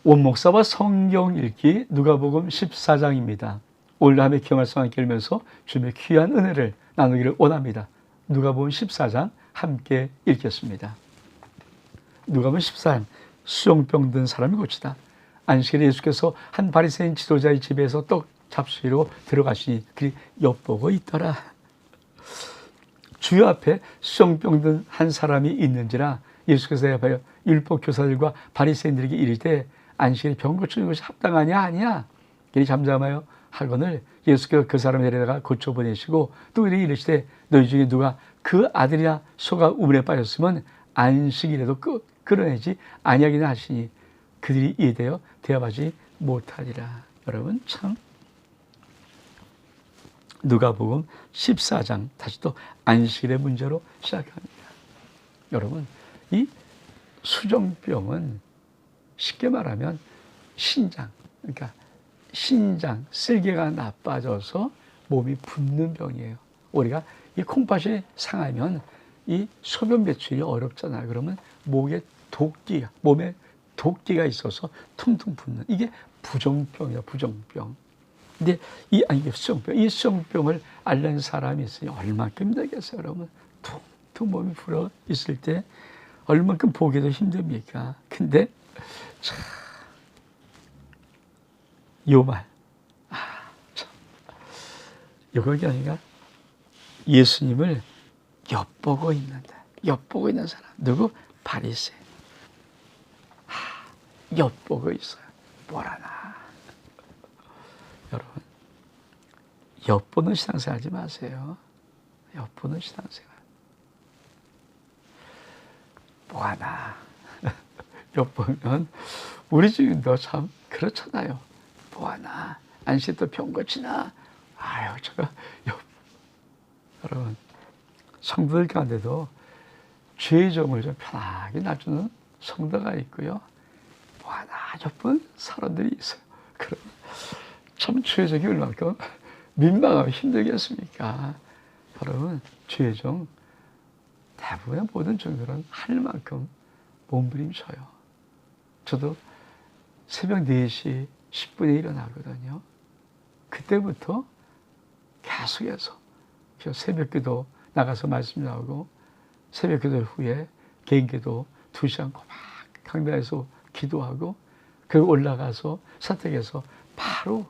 원목사와 성경 읽기 누가복음 14장입니다. 올 한해 기호 말씀 함께 읽으면서 주님의 귀한 은혜를 나누기를 원합니다. 누가복음 14장 함께 읽겠습니다. 누가복음 14장 수종병 든 사람이 고치다. 안식일에 예수께서 한 바리새인 지도자의 집에서 떡 잡수이로 들어가시니 그리 엿보고 있더라. 주여 앞에 수종병 든 한 사람이 있는지라 예수께서 대답하여 율법 교사들과 바리새인들에게 이르되 안식일에 병 고치는 것이 합당하냐 아니야. 그리 잠잠하여 하거늘 예수께서 그 사람을 데려다가 고쳐 보내시고 또 이르시되 너희 중에 누가 그 아들이나 소가 우물에 빠졌으면 안식일에도 끌어내지 아니하기나 하시니 그들이 이에 대답하지 못하리라. 여러분 참 누가복음 14장 다시 또 안식일의 문제로 시작합니다. 여러분 이 수종병은 쉽게 말하면 신장, 그러니까 신장, 쓸개가 나빠져서 몸이 붓는 병이에요. 우리가 이 콩팥이 상하면 이 소변 배출이 어렵잖아요. 그러면 몸에 독기가 있어서 퉁퉁 붓는 이게 부종병이야, 부종병. 근데 이게 수종병. 이 수종병을 앓는 사람이 있으니 얼마큼 힘들겠어요, 여러분. 퉁퉁 몸이 불어 있을 때 얼마큼 보기도 힘듭니까? 근데 참 요 말, 참 요거 아니가 예수님을 엿보고 있는다. 엿보고 있는 사람 누구? 바리새인. 엿보고 있어요. 뭐라나. 여러분 엿보는 신앙생활 하지 마세요. 엿보는 신앙생활. 뭐하나. 엿보면 우리 주인도 참 그렇잖아요. 뭐하나. 안식도 병 고치나. 아유 저거 여러분 성도들 가운데도 죄의 종을 좀 편하게 놔주는 성도가 있고요. 뭐하나 엿본 사람들이 있어요. 그럼 참 죄의 종이 얼마큼 민망하고 힘들겠습니까? 여러분 죄의 종 대부분의 모든 종들은 할 만큼 몸부림쳐요. 저도 새벽 4시 10분에 일어나거든요. 그때부터 계속해서 새벽기도 나가서 말씀 나오고 새벽기도 후에 개인기도 2시간 꼬박 강단에서 기도하고 그 올라가서 사택에서 바로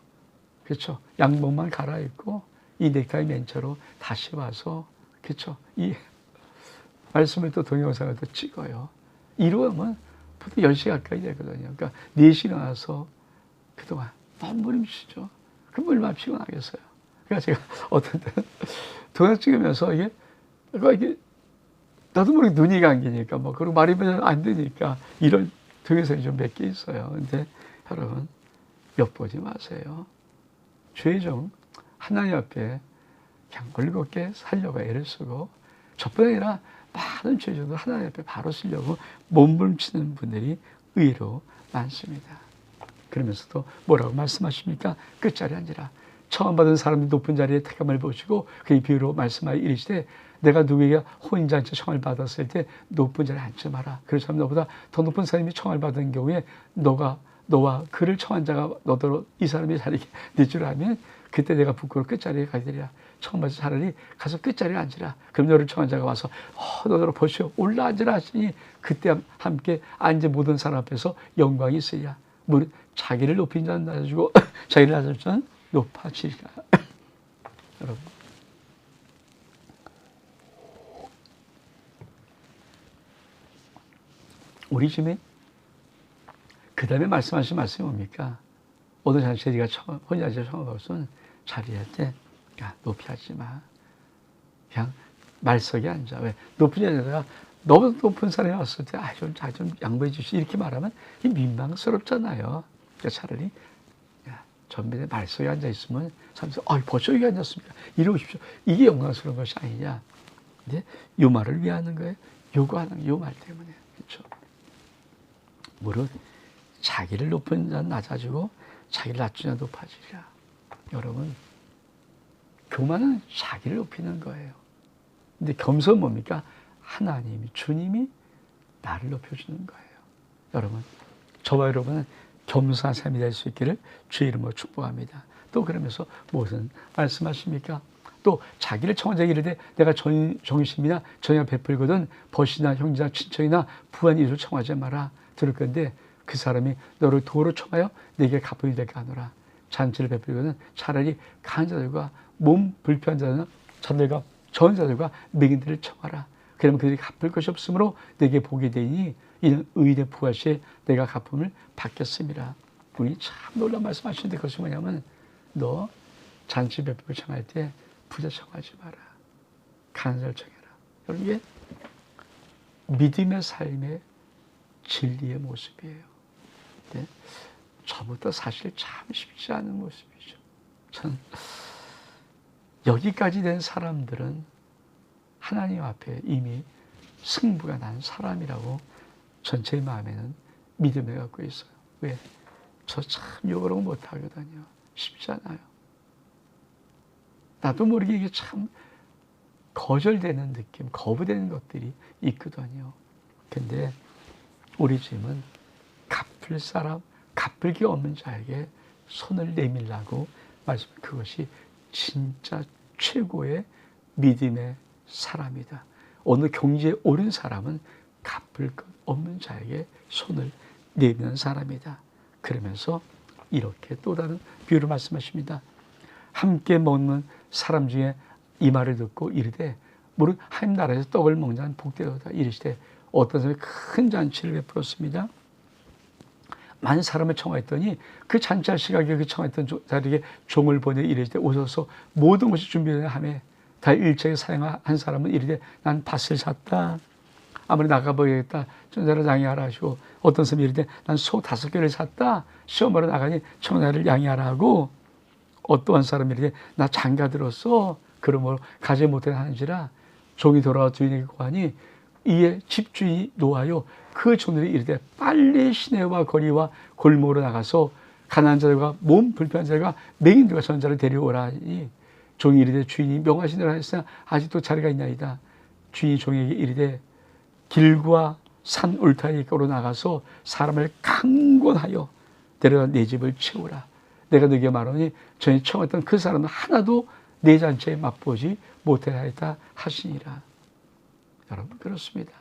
그렇죠. 양복만 갈아입고 이 넥타이 맨처로 다시 와서 그렇죠. 이 말씀을 또 동영상을 또 찍어요. 이러면 보통 10시 가까이 되거든요. 그러니까 4시 일어나서 그동안 몸부림치죠. 그럼 얼마나 피곤하겠어요. 그러니까 제가 어떤 때는 동영상 찍으면서 이게 나도 모르게 눈이 감기니까 그리고 말이 안 되니까 이런 동영상이 좀 몇 개 있어요. 근데 여러분 엿보지 마세요. 죄의 종 하나님 앞에 그냥 올곧게 살려고 애를 쓰고 저뿐 아니라 많은 죄종도 하나님 앞에 바로 쓰려고 몸부림치는 분들이 의외로 많습니다. 그러면서도 뭐라고 말씀하십니까? 끝자리 앉으라. 처음 받은 사람이 높은 자리에 택함을 보시고 그의 비유로 말씀하여 이르시되 내가 누구에게 혼인잔치 청을 받았을 때 높은 자리에 앉지 마라. 그렇지 않으면 너보다 더 높은 사람이 청을 받은 경우에 너와 그를 청한 자가 너더러 이 사람이 자리에 네 줄 알면 그때 내가 부끄러워 끝자리에 가게 되리라. 처음 봐서 차라리 가서 끝자리에 앉으라. 그럼 너를 청한 자가 와서 너더러 보시오 올라 앉으라 하시니 그때 함께 앉은 모든 사람 앞에서 영광이 있으리라. 자기를 높인 자는 낮아지고 자기를 낮아진 자는 높아지리라. 여러분 우리 집에 그 다음에 말씀하신 말씀이 뭡니까? 오늘 잔치가 혼인잔치에 처음 봤으면 자리할 때 야, 높이 하지 마. 그냥 말석에 앉아. 왜? 높은 자리에다가 너무 높은 사람이 왔을 때 좀 양보해 주시 이렇게 말하면 민망스럽잖아요. 그러니까 차라리 전면에 말석에 앉아 있으면 사람들이 벌써 여기 앉았습니까? 이러십시오. 이게 영광스러운 것이 아니냐. 근데 이 말을 왜 하는 거예요? 요구하는 이 말 때문에. 그렇죠? 무릇 자기를 높은 자는 낮아지고 자기를 낮추는 자는 높아지리라. 여러분 교만은 자기를 높이는 거예요. 근데 겸손은 뭡니까? 하나님이 주님이 나를 높여주는 거예요. 여러분 저와 여러분은 겸손한 삶이 될 수 있기를 주의 이름으로 축복합니다. 또 그러면서 무슨 말씀하십니까? 또 자기를 청한 자에게 이르되 내가 정심이나 전혀 베풀거든 벗이나 형제나 친척이나 부한 이를 청하지 마라. 들을 건데 그 사람이 너를 도로 청하여 내게 갚음이 되게 하노라. 잔치를 베풀거든 차라리 강한 자들과 몸 불편한 자들과 저은 자들과 맹인들을 청하라. 그러면 그들이 갚을 것이 없으므로 내게 복이 되니 이는 의인의 부하시에 내가 갚음을 받겠습니다. 우리 참 놀라운 말씀하시는데 그것이 뭐냐면 너 잔치 베풀고 청할 때 부자 청하지 마라. 가난한 자를 청해라. 여러분 이게 믿음의 삶의 진리의 모습이에요. 네? 저부터 사실 참 쉽지 않은 모습이죠. 전 여기까지 된 사람들은 하나님 앞에 이미 승부가 난 사람이라고 전체의 마음에는 믿음을 갖고 있어요. 왜? 저 참 욕을 못하거든요. 쉽지 않아요. 나도 모르게 이게 참 거절되는 느낌, 거부되는 것들이 있거든요. 근데 우리 주님은 갚을 사람, 갚을 게 없는 자에게 손을 내밀라고 말씀. 그것이 진짜 최고의 믿음의 사람이다. 어느 경지에 오른 사람은 갚을 것 없는 자에게 손을 내미는 사람이다. 그러면서 이렇게 또 다른 비유를 말씀하십니다. 함께 먹는 사람 중에 이 말을 듣고 이르되 무릇 하나님 나라에서 떡을 먹는 자는 복되도다. 이르시되 어떤 사람이 큰 잔치를 베풀었습니다. 많은 사람을 청하였더니 그 잔치할 시각에 그 청하였던 자에게 종을 보내 이르시되 오소서 모든 것이 준비되어 하매 다 일찍 사용한 사람은 이르되 난 밭을 샀다. 아무리 나가보겠다. 천사를 양해하라 하시고 어떤 사람이 이르되 난 소 5개를 샀다. 시험하러 나가니 천사를 양해하라 하고 어떠한 사람이 이르되 나 장가 들었어. 그러므로 가지 못하는지라 종이 돌아와 주인에게 고하니 이에 집주인이 노하여 그 종들이 이르되 빨리 시내와 거리와 골목으로 나가서 가난한 자들과 몸 불편한 자들과 맹인들과 전자를 데려오라 하니 종이 이르되 주인이 명하신 대로 하였으나 아직도 자리가 있나이다. 주인이 종에게 이르되 길과 산 울타리가로 나가서 사람을 강권하여 데려다 내 집을 채우라. 내가 너에게 말하니 전에 청했던 그 사람은 하나도 내 잔치에 맛보지 못하였다 하시니라. 여러분 그렇습니다.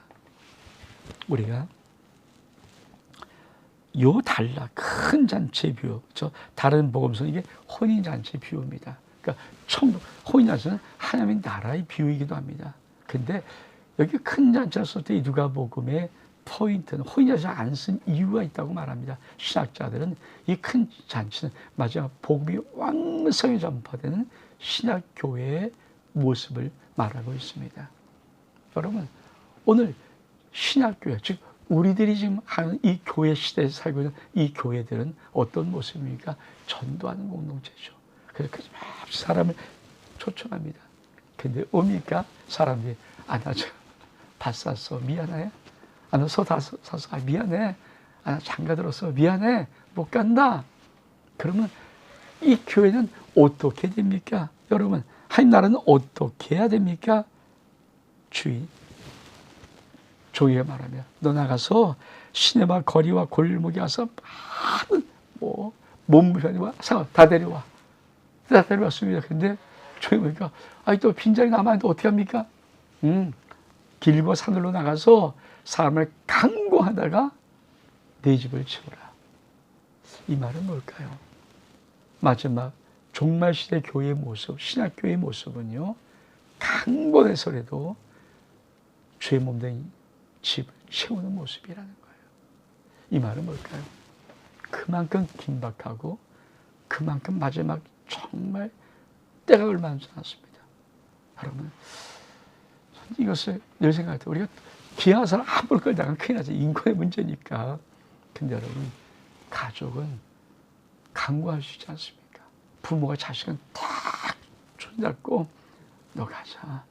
우리가 요 달라 큰 잔치의 비유, 저 다른 복음서는 이게 혼인 잔치의 비유입니다. 그러니까 혼인 잔치는 하나님의 나라의 비유이기도 합니다. 근데 여기 큰 잔치를 쓸 때 이 누가복음의 포인트는 혼인 잔치 안 쓴 이유가 있다고 말합니다. 신학자들은 이 큰 잔치는 마지막 복음이 왕성히 전파되는 신학교회의 모습을 말하고 있습니다. 여러분 오늘 신학교회, 즉 우리들이 지금 하는 이 교회 시대에 살고 있는 이 교회들은 어떤 모습입니까? 전도하는 공동체죠. 그래서 그 사람을 초청합니다. 근데 옵니까? 사람들이 나 밭 샀어 미안해. 나 소 다 샀어 미안해. 나 장가 들었어 미안해. 못 간다. 그러면 이 교회는 어떻게 됩니까? 여러분 하나님 나라는 어떻게 해야 됩니까? 주인 종에게 말하며 너 나가서 시내와 거리와 골목에 가서 많은 몸무게와 상업 다 데려와. 다 데려왔습니다. 근데 종이 보니까 또 빈자리 남았는데 어떻게 합니까? 길과 산으로 나가서 사람을 강고하다가 내 집을 채우라. 이 말은 뭘까요? 마지막 종말시대 교회의 모습, 신학교회의 모습은요, 강권해서라도 죄 몸된 집을 채우는 모습이라는 거예요. 이 말은 뭘까요? 그만큼 긴박하고 그만큼 마지막 정말 때가 얼마 남지 않았습니다. 여러분 이것을 늘 생각할 때 우리가 귀한 사람 함부로 끌다가 큰일 나죠. 인권의 문제니까. 근데 여러분 가족은 강구할 수 있지 않습니까? 부모가 자식은 딱 손잡고 너 가자.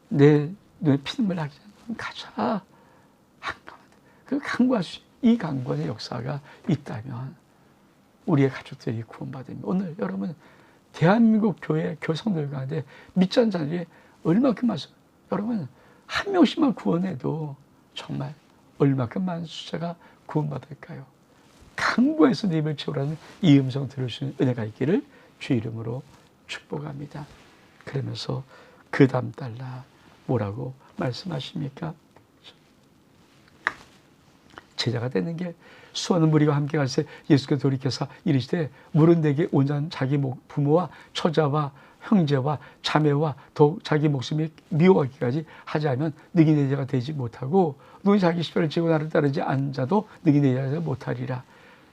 내 눈에 피눈물 나기 전에 가자. 그 강구할 수 이 강권의 역사가 있다면 우리의 가족들이 구원받으면 오늘 여러분 대한민국 교회 교성들 가운데 믿지 않는 자들이 얼마큼 많습니까? 여러분 한 명씩만 구원해도 정말 얼마큼 많은 숫자가 구원받을까요? 창고에서 내 입을 채우라는 이 음성 들을 수 있는 은혜가 있기를 주 이름으로 축복합니다. 그러면서 그 다음 달라 뭐라고 말씀하십니까? 제자가 되는 게 수많은 무리가 함께 갈 때 예수께서 돌이켜서 이르시되 물은 내게 온전 자기 부모와 처자와 형제와 자매와 더욱 자기 목숨이 미워하기까지 하지 않으면 능히 내 제자가 되지 못하고 너희 자기 십자가를 지고 나를 따르지 않은 자도 능히 내 제자가 못하리라.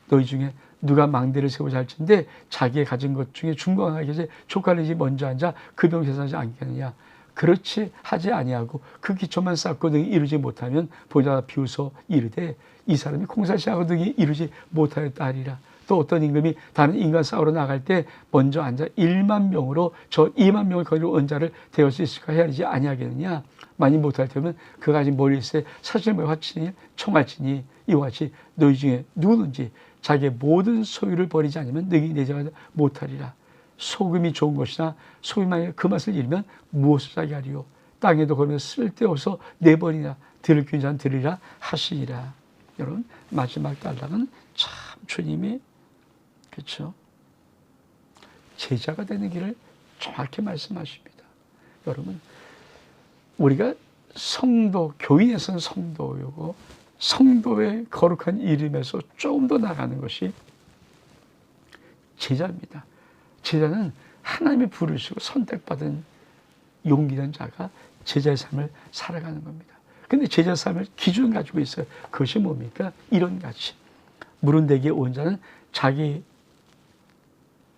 너희 중에 누가 망대를 세우자 할진대 자기의 가진 것 중에 중간하게 조카를 먼저 앉아 그 병 세사하지 않겠느냐. 그렇지 하지 아니하고 그 기초만 쌓고 능히 이루지 못하면 보자 비웃어 이르되 이 사람이 공사시하고 능히 이루지 못하였다 하리라. 또 어떤 임금이 다른 인간 싸우러 나갈 때 먼저 앉아 1만 명으로 저 2만 명을 거리로 온 자를 대할 수 있을까 헤아리지 아니하겠느냐. 만일 못할 테면 그가 가진 멀리세 사실을 화치니 청할지니 이와 같이 너희 중에 누구든지 자기의 모든 소유를 버리지 않으면 능히 내 제자가 못하리라. 소금이 좋은 것이나 소금이 만약 그 맛을 잃으면 무엇을 자기 하리요. 땅에도 걸면 쓸데없어 내버리나 들을 귀한 자는 들으리라 하시니라. 여러분 마지막 단락은 참 주님이 그렇죠 제자가 되는 길을 정확히 말씀하십니다. 여러분 우리가 성도, 교인에서는 성도이고 성도의 거룩한 이름에서 조금 더 나가는 것이 제자입니다. 제자는 하나님이 부르시고 선택받은 용기 있는 자가 제자의 삶을 살아가는 겁니다. 근데 제자 삶을 기준 가지고 있어요. 그것이 뭡니까? 이런 가치. 물은 내게 온 자는 자기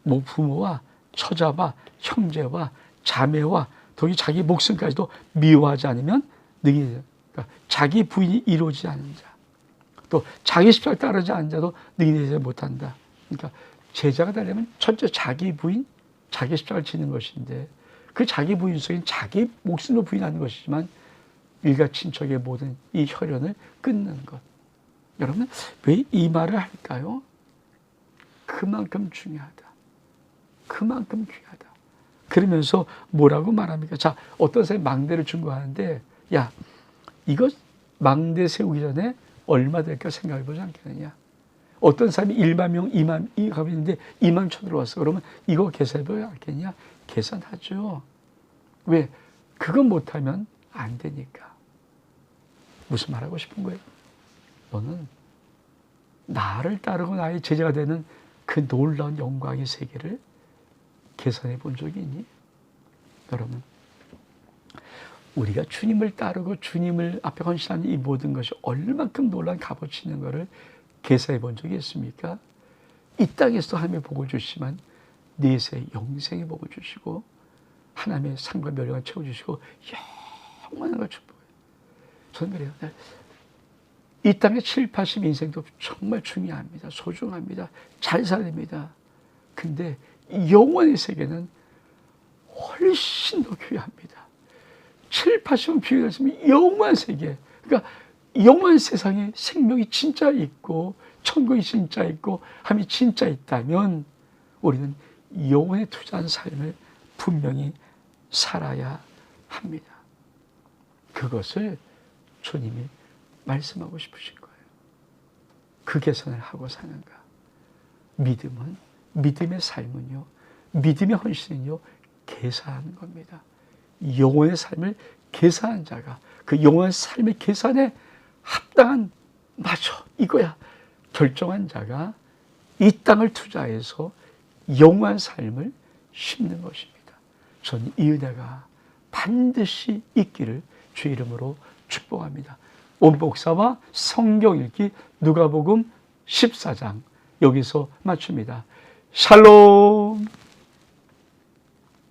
부모와 처자와 형제와 자매와 더기 자기 목숨까지도 미워하지 않으면 능히 그러니까 자기 부인이 이루어지지 않은 자, 또 자기 십자가를 따르지 않은 자도 능히 되지 못한다. 그러니까 제자가 되려면 첫째 자기 부인, 자기 십자가를 지는 것인데 그 자기 부인 속엔 자기 목숨도 부인하는 것이지만 일가 친척의 모든 이 혈연을 끊는 것. 여러분 왜 이 말을 할까요? 그만큼 중요하다. 그만큼 귀하다. 그러면서 뭐라고 말합니까? 자, 어떤 사람이 망대를 준거하는데 야, 이거 망대 세우기 전에 얼마 될까 생각해 보지 않겠느냐. 어떤 사람이 1만 명, 2만 이 값이 있는데 2만 쳐들어왔어. 그러면 이거 계산해 보지 않겠냐? 계산하죠. 왜? 그거 못하면 안 되니까. 무슨 말하고 싶은 거예요? 너는 나를 따르고 나의 제자가 되는 그 놀라운 영광의 세계를 계산해 본 적이 있니? 여러분, 우리가 주님을 따르고 주님을 앞에 헌신하는 이 모든 것이 얼마큼 놀라운 값어치 있는 것을 계산해 본 적이 있습니까? 이 땅에서도 하나님의 복을 주시지만 내세 영생의 복을 주시고 하나님의 상과 멸령을 채워주시고 영원한 걸 축복해요. 저는 그래요. 이 땅의 7, 80 인생도 정말 중요합니다. 소중합니다. 잘 살아야 됩니다. 근데 영원의 세계는 훨씬 더 귀합니다. 7, 80은 비교했으면 영원한 세계. 그러니까 영원한 세상에 생명이 진짜 있고 천국이 진짜 있고 하나님이 진짜 있다면 우리는 영원에 투자한 삶을 분명히 살아야 합니다. 그것을 주님이 말씀하고 싶으신 거예요. 그 계산을 하고 사는가. 믿음은, 믿음의 삶은요, 믿음의 헌신은요, 계산하는 겁니다. 영혼의 삶을 계산한 자가 그 영혼의 삶의 계산에 합당한, 맞아, 이거야. 결정한 자가 이 땅을 투자해서 영원한 삶을 심는 것입니다. 저는 이 은혜가 반드시 있기를 주의 이름으로 축복합니다. 오늘 목사와 성경 읽기 누가복음 14장 여기서 마칩니다. 샬롬.